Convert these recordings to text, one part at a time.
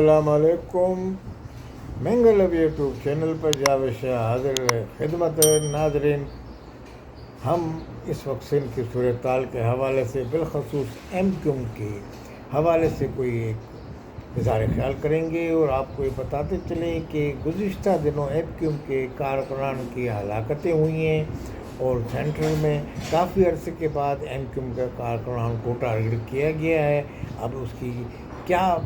السلام علیکم. منگل یوٹیوب چینل پر جاوید شاہ حاضر خدمت ناظرین. ہم اس وقت سندھ کی صورتحال کے حوالے سے بالخصوص ایم کیو ایم کے حوالے سے کوئی ایک اظہار خیال کریں گے اور آپ کو یہ بتاتے چلیں کہ گزشتہ دنوں ایم کیو ایم کے کارکنان کی ہلاکتیں ہوئی ہیں اور سینٹرل میں کافی عرصے کے بعد ایم کیو ایم کے کارکنان کو ٹارگٹ کیا گیا ہے. اب اس کی کیا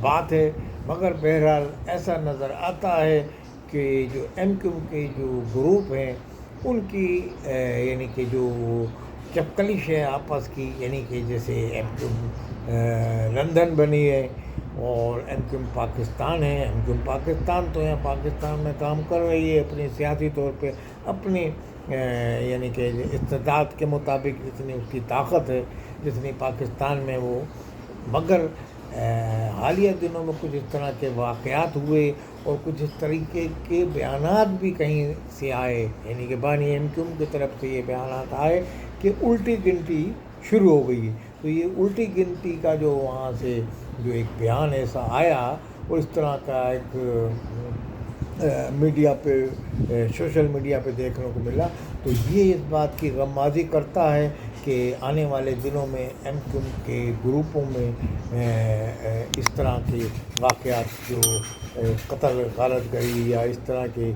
بات ہے، مگر بہرحال ایسا نظر آتا ہے کہ جو ایم کیو ایم کے جو گروپ ہیں ان کی یعنی کہ جو چپکلش ہے آپس کی، یعنی کہ جیسے ایم کیو ایم لندن بنی ہے اور ایم کیو ایم پاکستان ہے. ایم کیو ایم پاکستان تو یہاں پاکستان میں کام کر رہی ہے اپنی سیاسی طور پہ، اپنی یعنی کہ استطاعت کے مطابق جتنی اس کی طاقت ہے جتنی پاکستان میں وہ. مگر حالیہ دنوں میں کچھ اس طرح کے واقعات ہوئے اور کچھ اس طریقے کے بیانات بھی کہیں سے آئے، یعنی کہ بانی ایم کیو ایم کی طرف سے یہ بیانات آئے کہ الٹی گنتی شروع ہو گئی. تو یہ الٹی گنتی کا جو وہاں سے جو ایک بیان ایسا آیا اور اس طرح کا ایک میڈیا پہ سوشل میڈیا پہ دیکھنے کو ملا، تو یہ اس بات کی غمازی کرتا ہے کہ آنے والے دنوں میں ایم کیو ایم کے گروپوں میں اس طرح کے واقعات جو قتل غارت گری یا اس طرح کے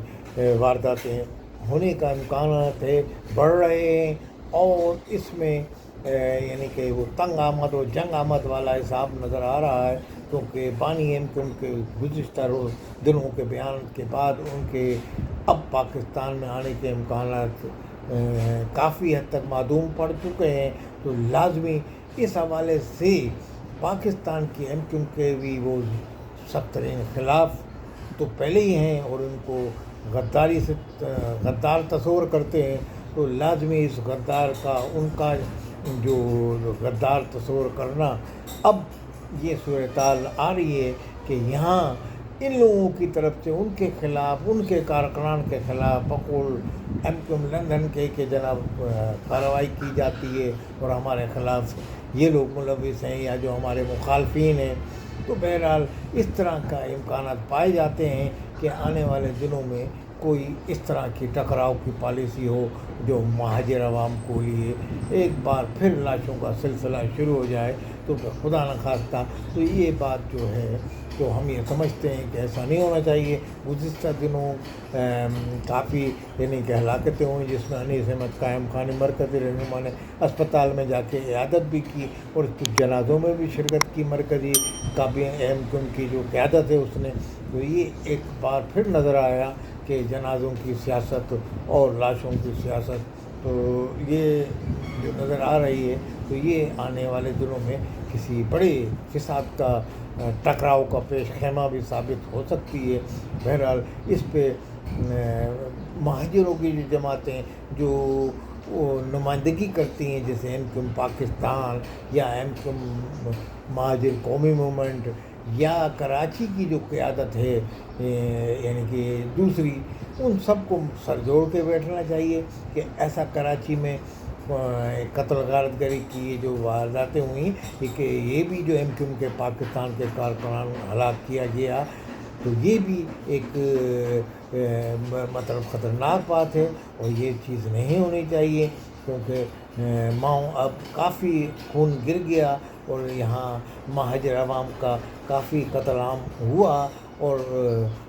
وارداتیں ہونے کا امکانات ہے بڑھ رہے ہیں. اور اس میں یعنی کہ وہ تنگ آمد اور جنگ آمد والا حساب نظر آ رہا ہے، کیونکہ بانی ایم کیو ایم کے گزشتہ دنوں کے بیان کے بعد ان کے اب پاکستان میں آنے کے امکانات کافی حد تک معدوم پڑ چکے ہیں. تو لازمی اس حوالے سے پاکستان کی ایم کیو ایم کے بھی وہ سخت ترین خلاف تو پہلے ہی ہیں اور ان کو غداری سے غدار تصور کرتے ہیں. تو لازمی اس غدار کا ان کا جو غدار تصور کرنا، اب یہ صورتحال آ رہی ہے کہ یہاں ان لوگوں کی طرف سے ان کے خلاف، ان کے کارکنان کے خلاف بقول ایم کیو ایم لندن کے کہ جناب کارروائی کی جاتی ہے اور ہمارے خلاف یہ لوگ ملوث ہیں یا جو ہمارے مخالفین ہیں. تو بہرحال اس طرح کا امکانات پائے جاتے ہیں کہ آنے والے دنوں میں کوئی اس طرح کی ٹکراؤ کی پالیسی ہو جو مہاجر عوام کو لیے ایک بار پھر لاشوں کا سلسلہ شروع ہو جائے. تو خدا نخواستہ تو یہ بات جو ہے تو ہم یہ سمجھتے ہیں کہ ایسا نہیں ہونا چاہیے. گزشتہ دنوں کافی یعنی کہ ہلاکتیں ہوئیں جس میں انیس احمد قائم خان مرکزی رہنما نے اسپتال میں جا کے عیادت بھی کی اور کچھ جنازوں میں بھی شرکت کی. مرکزی کابینہ ایم کیو ایم کی جو قیادت ہے اس نے. تو یہ ایک بار پھر نظر آیا کہ جنازوں کی سیاست اور لاشوں کی سیاست تو یہ جو نظر آ رہی ہے تو یہ آنے والے دنوں میں کسی بڑے فساد کا ٹکراؤ کا پیش خیمہ بھی ثابت ہو سکتی ہے. بہرحال اس پہ مہاجروں کی جو جماعتیں جو نمائندگی کرتی ہیں جیسے ایم کیو ایم پاکستان یا ایم کیو ایم مہاجر قومی موومنٹ یا کراچی کی جو قیادت ہے یعنی کہ دوسری، ان سب کو سر جوڑ کے بیٹھنا چاہیے کہ ایسا کراچی میں قتل غارت گری کی جو وارداتیں ہوئیں کہ یہ بھی جو ایم کیو ایم کے پاکستان کے کارکنان ہلاک کیا گیا تو یہ بھی ایک مطلب خطرناک بات ہے اور یہ چیز نہیں ہونی چاہیے. کیونکہ ماؤں اب کافی خون گر گیا اور یہاں مہاجر عوام کا کافی قتل عام ہوا اور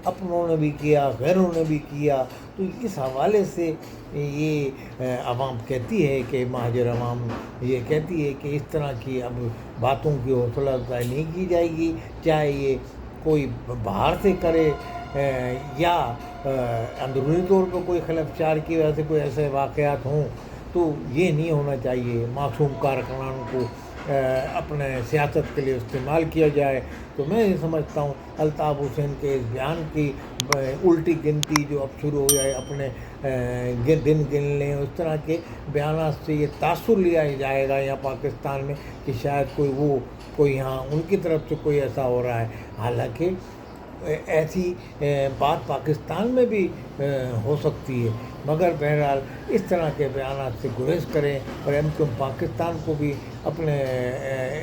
اپنوں نے بھی کیا غیروں نے بھی کیا. تو اس حوالے سے یہ عوام کہتی ہے کہ مہاجر عوام یہ کہتی ہے کہ اس طرح کی اب باتوں کی حوصلہ افزائی نہیں کی جائے گی، چاہے یہ کوئی باہر سے کرے یا اندرونی طور پر کوئی خلفشار کی وجہ سے کوئی ایسے واقعات ہوں. تو یہ نہیں ہونا چاہیے معصوم کارکنان کو اپنے سیاست کے لیے استعمال کیا جائے. تو میں یہ سمجھتا ہوں الطاف حسین کے اس بیان کی الٹی گنتی جو اب شروع ہو جائے، اپنے دن گن لیں، اس طرح کے بیانات سے یہ تاثر لیا جائے گا یہاں پاکستان میں کہ شاید کوئی یہاں ان کی طرف سے کوئی ایسا ہو رہا ہے. حالانکہ ایسی بات پاکستان میں بھی ہو سکتی ہے، مگر بہرحال اس طرح کے بیانات سے گریز کریں، اور ایم کیو ایم پاکستان کو بھی اپنے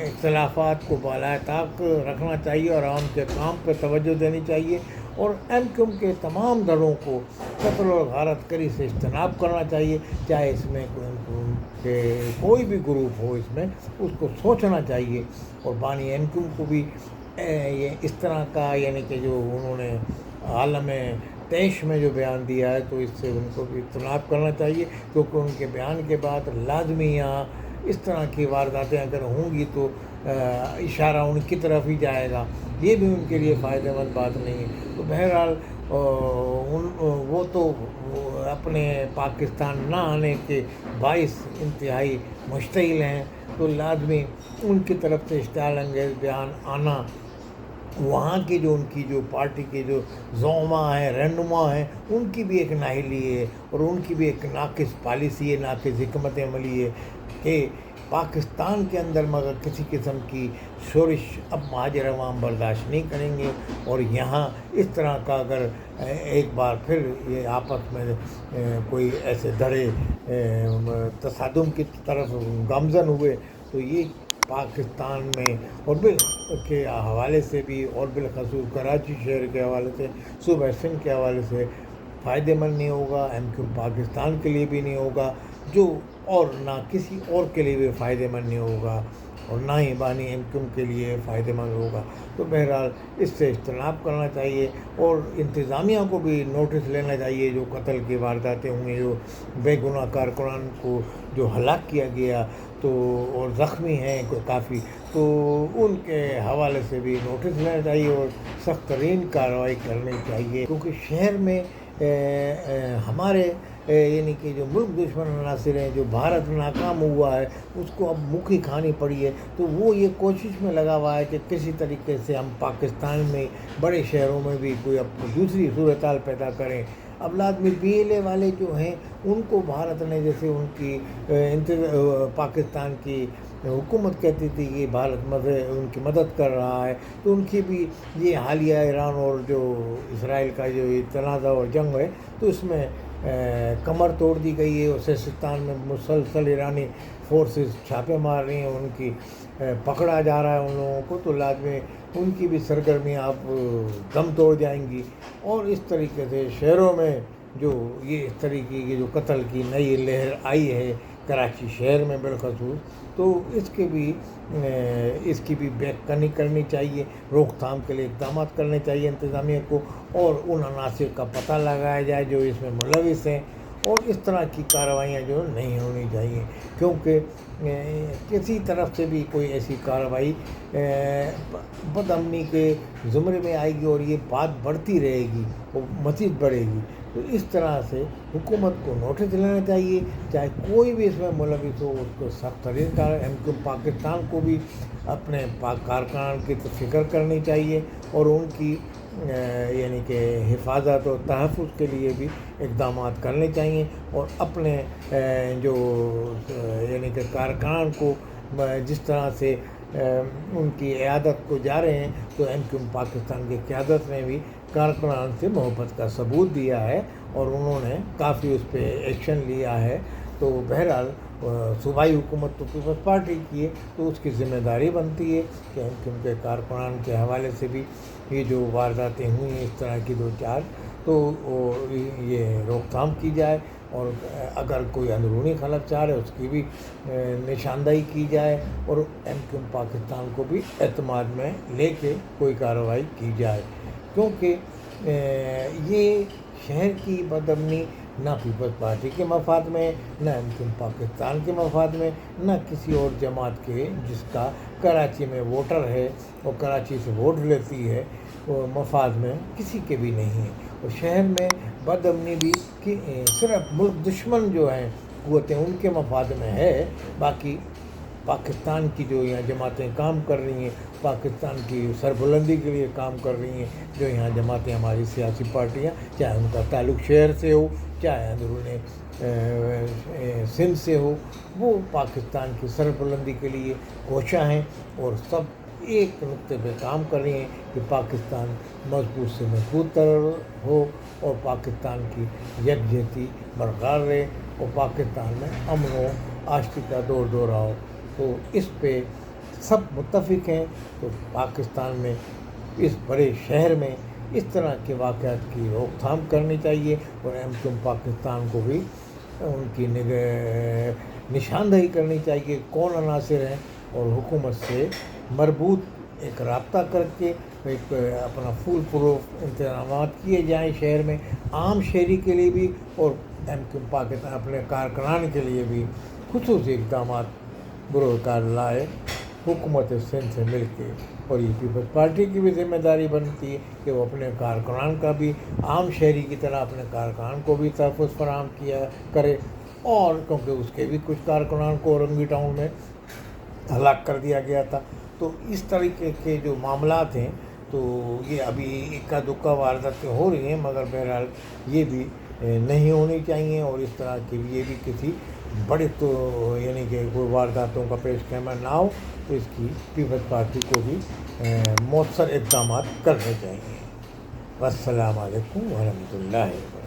اختلافات کو بالائے طاق رکھنا چاہیے اور عوام کے کام پہ توجہ دینی چاہیے، اور ایم کیو ایم کے تمام دلوں کو قتل اور غارت گری سے اجتناب کرنا چاہیے، چاہے اس میں کوئی بھی گروپ ہو، اس میں اس کو سوچنا چاہیے، اور بانی ایم کیو ایم کو بھی یہ اس طرح کا یعنی کہ جو انہوں نے عالم تیش میں جو بیان دیا ہے تو اس سے ان کو بھی اجتناب کرنا چاہیے، کیونکہ ان کے بیان کے بعد لازمی یہاں اس طرح کی وارداتیں اگر ہوں گی تو اشارہ ان کی طرف ہی جائے گا، یہ بھی ان کے لیے فائدہ مند بات نہیں ہے۔ تو بہرحال وہ تو اپنے پاکستان نہ آنے کے باعث انتہائی مشتعل ہیں، تو لازمی ان کی طرف سے اشتعال انگیز بیان آنا وہاں کی جو ان کی جو پارٹی کے جو زعماء ہیں، رہنما ہیں، ان کی بھی ایک نااہلی ہے، اور ان کی بھی ایک ناقص پالیسی ہے، ناقص حکمت عملی ہے کہ پاکستان کے اندر مگر کسی قسم کی شورش اب مہاجر عوام برداشت نہیں کریں گے، اور یہاں اس طرح کا اگر ایک بار پھر یہ آپس میں کوئی ایسے دھڑے تصادم کی طرف گامزن ہوئے تو یہ پاکستان میں اور کے حوالے سے بھی، اور بالخصوص کراچی شہر کے حوالے سے، صوبہ سندھ کے حوالے سے فائدہ مند نہیں ہوگا، ایم کیو پاکستان کے لیے بھی نہیں ہوگا، جو اور نہ کسی اور کے لیے بھی فائدہ مند نہیں ہوگا، اور نہ ہی بانی ایم کیو کے لیے فائدہ مند ہوگا۔ تو بہرحال اس سے اجتناب کرنا چاہیے، اور انتظامیہ کو بھی نوٹس لینا چاہیے، جو قتل کی وارداتیں ہوئیں، جو بے گناہ کارکنان کو جو ہلاک کیا گیا تو اور زخمی ہیں کافی، تو ان کے حوالے سے بھی نوٹس لینا چاہیے اور سخت ترین کارروائی کرنی چاہیے، کیونکہ شہر میں ہمارے یعنی کہ جو ملک دشمن عناصر ہیں، جو بھارت ناکام ہوا ہے اس کو اب مکھی کھانی پڑی ہے، تو وہ یہ کوشش میں لگا ہوا ہے کہ کسی طریقے سے ہم پاکستان میں بڑے شہروں میں بھی کوئی اب دوسری صورتحال پیدا کریں۔ اب لازمی پی ایل اے والے جو ہیں ان کو بھارت نے جیسے ان کی پاکستان کی حکومت کہتی تھی کہ بھارت ان کی مدد کر رہا ہے، تو ان کی بھی یہ حالیہ ایران اور جو اسرائیل کا جو تنازع اور جنگ ہے تو اس میں کمر توڑ دی گئی ہے، اور سیستان میں مسلسل ایرانی فورسز چھاپے مار رہی ہیں، ان کی پکڑا جا رہا ہے ان لوگوں کو، تو لازمی ان کی بھی سرگرمیاں اب دم توڑ جائیں گی، اور اس طریقے سے شہروں میں جو یہ اس طریقے کی جو قتل کی نئی لہر آئی ہے کراچی شہر میں بالخصوص، تو اس کی بھی بیک کنی کرنی چاہیے، روک تھام کے لیے اقدامات کرنے چاہیے انتظامیہ کو، اور ان عناصر کا پتہ لگایا جائے جو اس میں ملوث ہیں، اور اس طرح کی کارروائیاں جو نہیں ہونی چاہیے، کیونکہ کسی طرف سے بھی کوئی ایسی کارروائی بد امنی کے زمرے میں آئے گی اور یہ بات بڑھتی رہے گی، وہ مزید بڑھے گی۔ تو اس طرح سے حکومت کو نوٹس لینا چاہیے، چاہے کوئی بھی اس میں ملوث ہو اس کو سخت ترین ایم کیو پاکستان کو بھی اپنے کارکنان کی فکر کرنی چاہیے، اور ان کی یعنی کہ حفاظت اور تحفظ کے لیے بھی اقدامات کرنے چاہیے، اور اپنے جو یعنی کہ کارکنان کو جس طرح سے ان کی عیادت کو جا رہے ہیں، تو ایم کیو پاکستان کی قیادت نے بھی کارکنان سے محبت کا ثبوت دیا ہے، اور انہوں نے کافی اس پہ ایکشن لیا ہے، تو بہرحال صوبائی حکومت تو پیپلز پارٹی کی ہے، تو اس کی ذمہ داری بنتی ہے کہ ایم کیو کے کارکنان کے حوالے سے بھی یہ جو وارداتیں ہوئی ہیں اس طرح کی 2-4 تو یہ روک تھام کی جائے، اور اگر کوئی اندرونی خلفچار ہے اس کی بھی نشاندہی کی جائے، اور ایم کیو پاکستان کو بھی اعتماد میں لے کے کوئی کارروائی کی جائے، کیونکہ یہ شہر کی بد امنی نہ پیپلز پارٹی کے مفاد میں، نہ ایم کیو پاکستان کے مفاد میں، نہ کسی اور جماعت کے جس کا کراچی میں ووٹر ہے اور کراچی سے ووٹ لیتی ہے وہ مفاد میں کسی کے بھی نہیں ہے، اور شہر میں بد امنی بھی صرف ملک دشمن جو ہیں قوتیں ان کے مفاد میں ہے، باقی پاکستان کی جو یہاں جماعتیں کام کر رہی ہیں، پاکستان کی سربلندی کے لیے کام کر رہی ہیں، جو یہاں جماعتیں ہماری سیاسی پارٹیاں، چاہے ان کا تعلق شہر سے ہو چاہے اندرون سندھ سے ہو، وہ پاکستان کی سربلندی کے لیے کوشاں ہیں، اور سب ایک نقطے پہ کام کر رہی ہیں کہ پاکستان مضبوط سے مضبوط تر ہو اور پاکستان کی یکجہتی برقرار رہے اور پاکستان میں امن و آشتی کا دور ہو. تو اس پہ سب متفق ہیں. تو پاکستان میں اس بڑے شہر میں اس طرح کے واقعات کی روک تھام کرنی چاہیے اور ایم پاکستان کو بھی ان کی نشاندہی کرنی چاہیے کون عناصر ہیں اور حکومت سے مربوط ایک رابطہ کر کے ایک اپنا فول پروف انتظامات کیے جائیں شہر میں عام شہری کے لیے بھی اور ایم پاکستان اپنے کارکنان کے لیے بھی خصوصی اقدامات بروکار لائے حکومت سندھ سے مل کے. اور یہ پیپلز پارٹی کی بھی ذمہ داری بنتی ہے کہ وہ اپنے کارکنان کا بھی عام شہری کی طرح اپنے کارکنان کو بھی تحفظ فراہم کیا کرے. اور کیونکہ اس کے بھی کچھ کارکنان کو اورنگی ٹاؤن میں ہلاک کر دیا گیا تھا. تو اس طریقے کے جو معاملات ہیں تو یہ ابھی اکا دکا وارداتیں ہو رہی ہیں مگر بہرحال یہ بھی نہیں ہونی چاہیے اور اس طرح کی یہ بھی کسی بڑے تو یعنی کہ کوئی وارداتوں کا پیش خیمہ نہ ہو. تو اس کی پیپلز پارٹی کو بھی مؤثر اقدامات کرنے چاہیے. والسلام علیکم ورحمۃ اللہ وبرکاتہ.